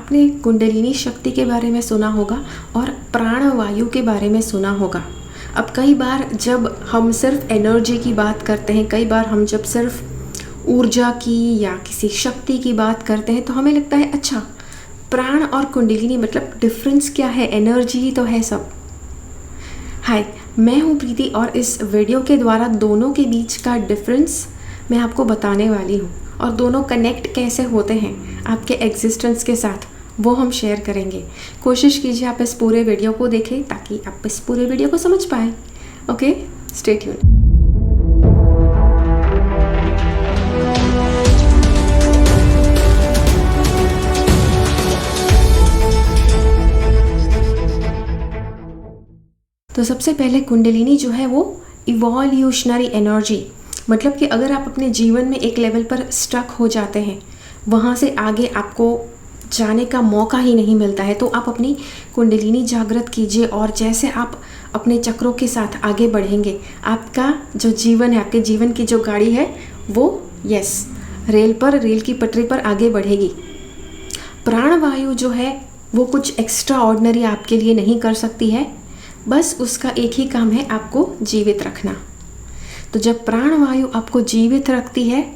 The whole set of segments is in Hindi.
आपने कुंडलिनी शक्ति के बारे में सुना होगा और प्राणवायु के बारे में सुना होगा। अब कई बार जब हम सिर्फ एनर्जी की बात करते हैं, कई बार हम जब सिर्फ ऊर्जा की या किसी शक्ति की बात करते हैं तो हमें लगता है अच्छा प्राण और कुंडलिनी मतलब डिफरेंस क्या है, एनर्जी ही तो है सब। हाय, मैं हूँ प्रीति और इस वीडियो के द्वारा दोनों के बीच का डिफरेंस मैं आपको बताने वाली हूँ और दोनों कनेक्ट कैसे होते हैं आपके एग्जिस्टेंस के साथ वो हम शेयर करेंगे। कोशिश कीजिए आप इस पूरे वीडियो को देखें ताकि आप इस पूरे वीडियो को समझ पाएँ। Okay, stay tuned. तो सबसे पहले कुंडलिनी जो है वो इवोल्यूशनरी एनर्जी, मतलब कि अगर आप अपने जीवन में एक लेवल पर स्टक हो जाते हैं, वहाँ से आगे आपको जाने का मौका ही नहीं मिलता है, तो आप अपनी कुंडलिनी जागृत कीजिए और जैसे आप अपने चक्रों के साथ आगे बढ़ेंगे, आपका जो जीवन है, आपके जीवन की जो गाड़ी है वो रेल की पटरी पर आगे बढ़ेगी। प्राणवायु जो है वो कुछ एक्स्ट्रा ऑर्डिनरी आपके लिए नहीं कर सकती है, बस उसका एक ही काम है आपको जीवित रखना। तो जब प्राणवायु आपको जीवित रखती है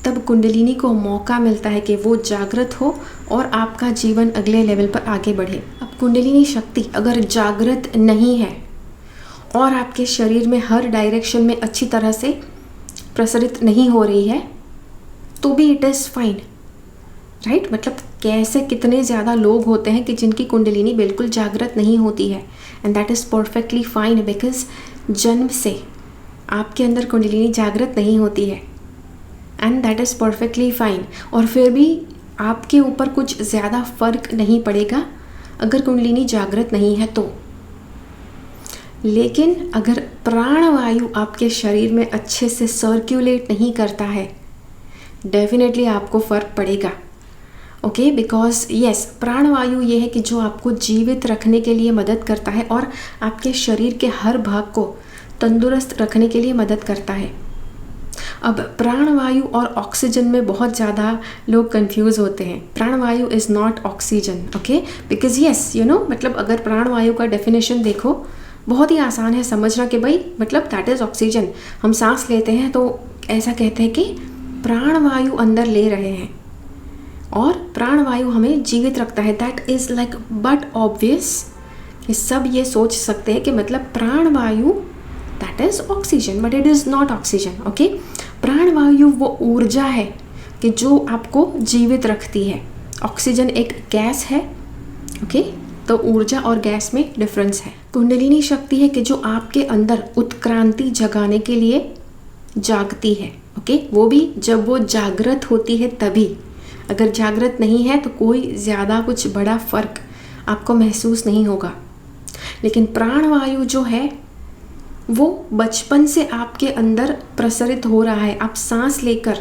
तब कुंडलिनी को मौका मिलता है कि वो जागृत हो और आपका जीवन अगले लेवल पर आगे बढ़े। अब कुंडलिनी शक्ति अगर जागृत नहीं है और आपके शरीर में हर डायरेक्शन में अच्छी तरह से प्रसारित नहीं हो रही है तो भी इट इज़ फाइन, राइट। मतलब कैसे कितने ज़्यादा लोग होते हैं कि जिनकी कुंडलिनी बिल्कुल जागृत नहीं होती है, and that is perfectly fine because जन्म से आपके अंदर कुंडलिनी जागृत नहीं होती है, and that is perfectly fine. और फिर भी आपके ऊपर कुछ ज़्यादा फर्क नहीं पड़ेगा अगर कुंडलिनी जागृत नहीं है तो। लेकिन अगर प्राणवायु आपके शरीर में अच्छे से सर्कुलेट नहीं करता है, डेफिनेटली आपको फ़र्क पड़ेगा। ओके, बिकॉज यस, प्राणवायु ये है कि जो आपको जीवित रखने के लिए मदद करता है और आपके शरीर के हर भाग को तंदुरुस्त रखने के लिए मदद करता है। अब प्राणवायु और ऑक्सीजन में बहुत ज़्यादा लोग कंफ्यूज होते हैं। प्राणवायु is not oxygen, okay, because yes मतलब अगर प्राणवायु का डेफिनेशन देखो बहुत ही आसान है समझना कि भाई मतलब दैट इज़ ऑक्सीजन। हम सांस लेते हैं तो ऐसा कहते हैं कि प्राणवायु अंदर ले रहे हैं और प्राणवायु हमें जीवित रखता है। That is like but obvious कि सब ये सोच सकते हैं कि मतलब प्राणवायु that is oxygen, but it is not oxygen. Okay, प्राणवायु वो ऊर्जा है कि जो आपको जीवित रखती है। ऑक्सीजन एक गैस है, ओके, तो ऊर्जा और गैस में डिफरेंस है। कुंडलिनी शक्ति है कि जो आपके अंदर उत्क्रांति जगाने के लिए जागती है, ओके, वो भी जब वो जागृत होती है तभी। अगर जागृत नहीं है तो कोई ज़्यादा कुछ बड़ा फ़र्क आपको महसूस नहीं होगा। लेकिन प्राणवायु जो है वो बचपन से आपके अंदर प्रसारित हो रहा है। आप सांस लेकर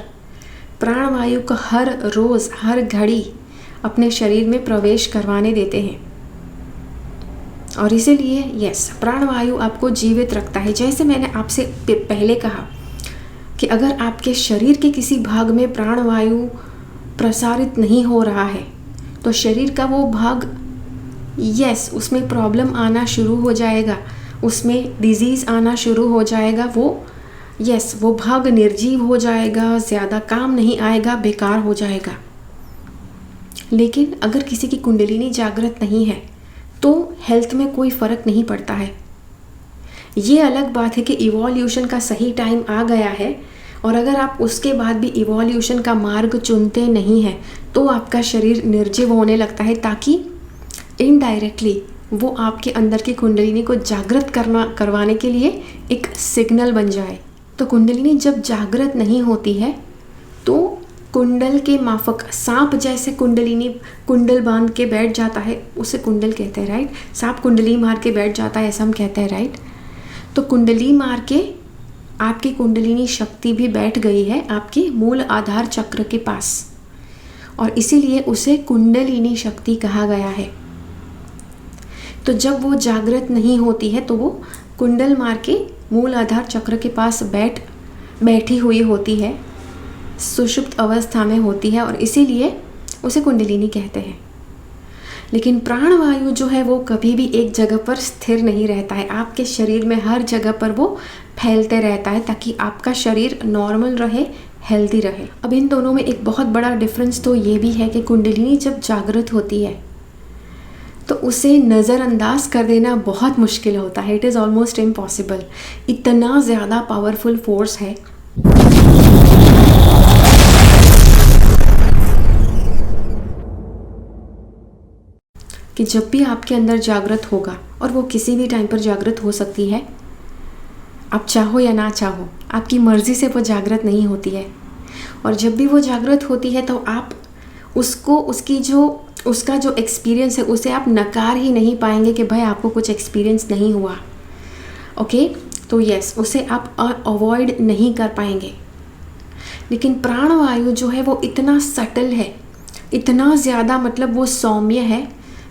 प्राणवायु का हर रोज़ हर घड़ी अपने शरीर में प्रवेश करवाने देते हैं और इसीलिए यस, प्राणवायु आपको जीवित रखता है। जैसे मैंने आपसे पहले कहा कि अगर आपके शरीर के किसी भाग में प्राणवायु प्रसारित नहीं हो रहा है तो शरीर का वो भाग उसमें प्रॉब्लम आना शुरू हो जाएगा, उसमें डिजीज़ आना शुरू हो जाएगा। वो भाग निर्जीव हो जाएगा, ज़्यादा काम नहीं आएगा, बेकार हो जाएगा। लेकिन अगर किसी की कुंडलिनी जागृत नहीं है तो हेल्थ में कोई फ़र्क नहीं पड़ता है। ये अलग बात है कि इवोल्यूशन का सही टाइम आ गया है और अगर आप उसके बाद भी इवोल्यूशन का मार्ग चुनते नहीं हैं तो आपका शरीर निर्जीव होने लगता है, ताकि इनडायरेक्टली वो आपके अंदर की कुंडलिनी को जागृत करवाने के लिए एक सिग्नल बन जाए। तो कुंडलिनी जब जागृत नहीं होती है तो कुंडल के माफक सांप जैसे कुंडल बांध के बैठ जाता है, उसे कुंडल कहते हैं, राइट। सांप कुंडली मार के बैठ जाता है ऐसा हम कहते हैं, राइट। तो कुंडली मार के आपकी कुंडलिनी शक्ति भी बैठ गई है आपके मूल आधार चक्र के पास और इसीलिए उसे कुंडलिनी शक्ति कहा गया है। तो जब वो जागृत नहीं होती है तो वो कुंडल मार के मूल आधार चक्र के पास बैठी हुई होती है, सुषुप्त अवस्था में होती है और इसीलिए उसे कुंडलिनी कहते हैं। लेकिन प्राणवायु जो है वो कभी भी एक जगह पर स्थिर नहीं रहता है, आपके शरीर में हर जगह पर वो फैलते रहता है ताकि आपका शरीर नॉर्मल रहे, हेल्दी रहे। अब इन दोनों में एक बहुत बड़ा डिफरेंस तो ये भी है कि कुंडलिनी जब जागृत होती है तो उसे नज़रअंदाज कर देना बहुत मुश्किल होता है। इट इज़ ऑलमोस्ट इम्पॉसिबल, इतना ज़्यादा पावरफुल फोर्स है। कि जब भी आपके अंदर जागृत होगा, और वो किसी भी टाइम पर जागृत हो सकती है, आप चाहो या ना चाहो, आपकी मर्ज़ी से वो जागृत नहीं होती है। और जब भी वो जागृत होती है तो आप उसको उसका जो एक्सपीरियंस है उसे आप नकार ही नहीं पाएंगे कि भाई आपको कुछ एक्सपीरियंस नहीं हुआ। ओके, तो यस, उसे आप अवॉइड नहीं कर पाएंगे। लेकिन प्राणवायु जो है वो इतना सटल है, इतना ज़्यादा मतलब वो सौम्य है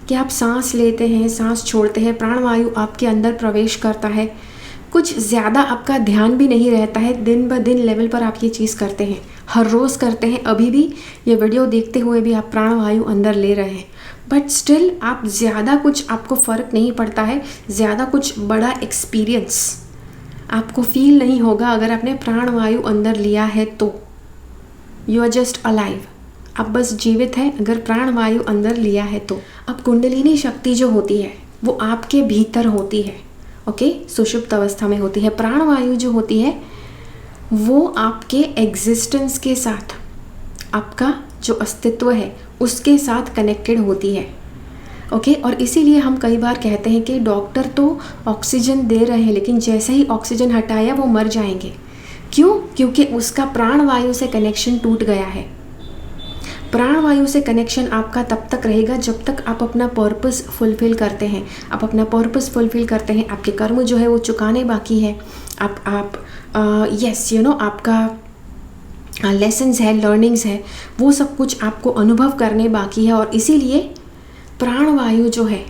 कि आप सांस लेते हैं, सांस छोड़ते हैं, प्राणवायु आपके अंदर प्रवेश करता है। कुछ ज़्यादा आपका ध्यान भी नहीं रहता है, दिन ब दिन लेवल पर आप ये चीज़ करते हैं, हर रोज़ करते हैं। अभी भी ये वीडियो देखते हुए भी आप प्राणवायु अंदर ले रहे हैं, बट स्टिल आप ज़्यादा कुछ आपको फ़र्क नहीं पड़ता है, ज़्यादा कुछ बड़ा एक्सपीरियंस आपको फील नहीं होगा अगर आपने प्राणवायु अंदर लिया है तो। यू आर जस्ट अलाइव, आप बस जीवित हैं अगर प्राणवायु अंदर लिया है तो। अब कुंडलिनी शक्ति जो होती है वो आपके भीतर होती है, ओके, सुषुप्त अवस्था में होती है। प्राणवायु जो होती है वो आपके एग्जिस्टेंस के साथ, आपका जो अस्तित्व है उसके साथ कनेक्टेड होती है, ओके। और इसीलिए हम कई बार कहते हैं कि डॉक्टर तो ऑक्सीजन दे रहे हैं लेकिन जैसे ही ऑक्सीजन हटाया वो मर जाएंगे। क्यों? क्योंकि उसका प्राणवायु से कनेक्शन टूट गया है। प्राणवायु से कनेक्शन आपका तब तक रहेगा जब तक आप अपना पर्पस फुलफ़िल करते हैं। आप अपना पर्पस फुलफ़िल करते हैं, आपके कर्म जो है वो चुकाने बाकी है। यस, यू नो, आपका लेसन्स है, लर्निंग्स है, वो सब कुछ आपको अनुभव करने बाकी है। और इसीलिए प्राणवायु जो है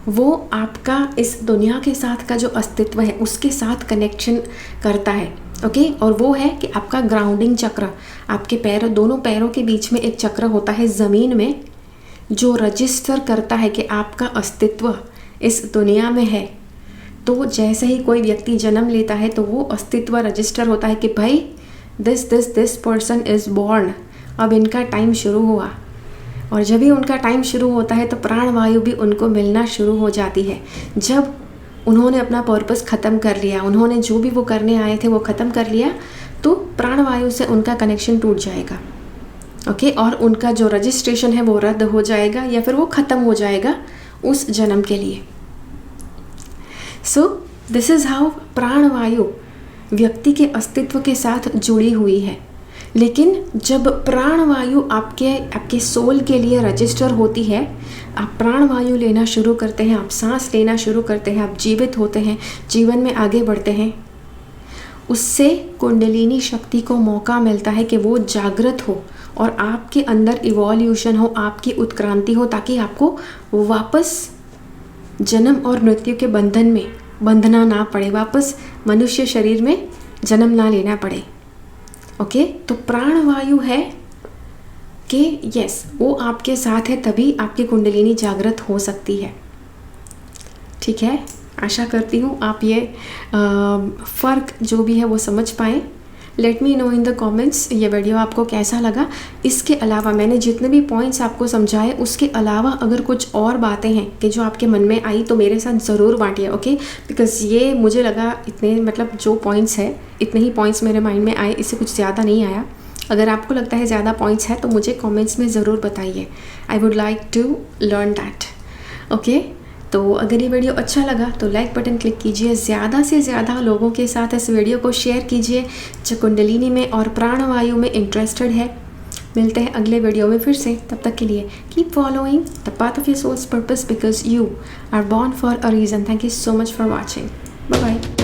वो आपका इस दुनिया के साथ का जो अस्तित्व है उसके साथ कनेक्शन करता है, ओके। और वो है कि आपका ग्राउंडिंग चक्र, आपके पैरों, दोनों पैरों के बीच में एक चक्र होता है ज़मीन में, जो रजिस्टर करता है कि आपका अस्तित्व इस दुनिया में है। तो जैसे ही कोई व्यक्ति जन्म लेता है तो वो अस्तित्व रजिस्टर होता है कि भाई दिस पर्सन इज़ बॉर्न, अब इनका टाइम शुरू हुआ। और जब भी उनका टाइम शुरू होता है तो प्राणवायु भी उनको मिलना शुरू हो जाती है। जब उन्होंने अपना पर्पस ख़त्म कर लिया, उन्होंने जो भी वो करने आए थे वो ख़त्म कर लिया, तो प्राणवायु से उनका कनेक्शन टूट जाएगा, ओके। और उनका जो रजिस्ट्रेशन है वो रद्द हो जाएगा या फिर वो ख़त्म हो जाएगा उस जन्म के लिए। सो दिस इज़ हाउ प्राणवायु व्यक्ति के अस्तित्व के साथ जुड़ी हुई है। लेकिन जब प्राणवायु आपके सोल के लिए रजिस्टर होती है, आप प्राणवायु लेना शुरू करते हैं, आप सांस लेना शुरू करते हैं, आप जीवित होते हैं, जीवन में आगे बढ़ते हैं, उससे कुंडलिनी शक्ति को मौका मिलता है कि वो जागृत हो और आपके अंदर इवोल्यूशन हो, आपकी उत्क्रांति हो, ताकि आपको वापस जन्म और मृत्यु के बंधन में बंधना ना पड़े, वापस मनुष्य शरीर में जन्म ना लेना पड़े, ओके। तो प्राणवायु है कि यस, वो आपके साथ है, तभी आपकी कुंडलिनी जागृत हो सकती है, ठीक है। आशा करती हूँ आप ये फ़र्क जो भी है वो समझ पाएँ। Let me know in the comments ये वीडियो आपको कैसा लगा। इसके अलावा मैंने जितने भी पॉइंट्स आपको समझाए उसके अलावा अगर कुछ और बातें हैं कि जो आपके मन में आई तो मेरे साथ ज़रूर बांटिए, ओके। बिकॉज़ ये मुझे लगा इतने, मतलब जो पॉइंट्स है इतने ही पॉइंट्स मेरे माइंड में आए, इससे कुछ ज़्यादा नहीं आया। अगर आपको लगता है ज़्यादा पॉइंट्स है तो मुझे कमेंट्स में ज़रूर बताइए। I would like to learn that, okay. तो अगर ये वीडियो अच्छा लगा तो लाइक बटन क्लिक कीजिए, ज़्यादा से ज़्यादा लोगों के साथ इस वीडियो को शेयर कीजिए जो कुंडलिनी में और प्राणवायु में इंटरेस्टेड है। मिलते हैं अगले वीडियो में फिर से, तब तक के लिए keep following the path of your soul's purpose because you are born for a reason. Thank you so much for watching. Bye bye.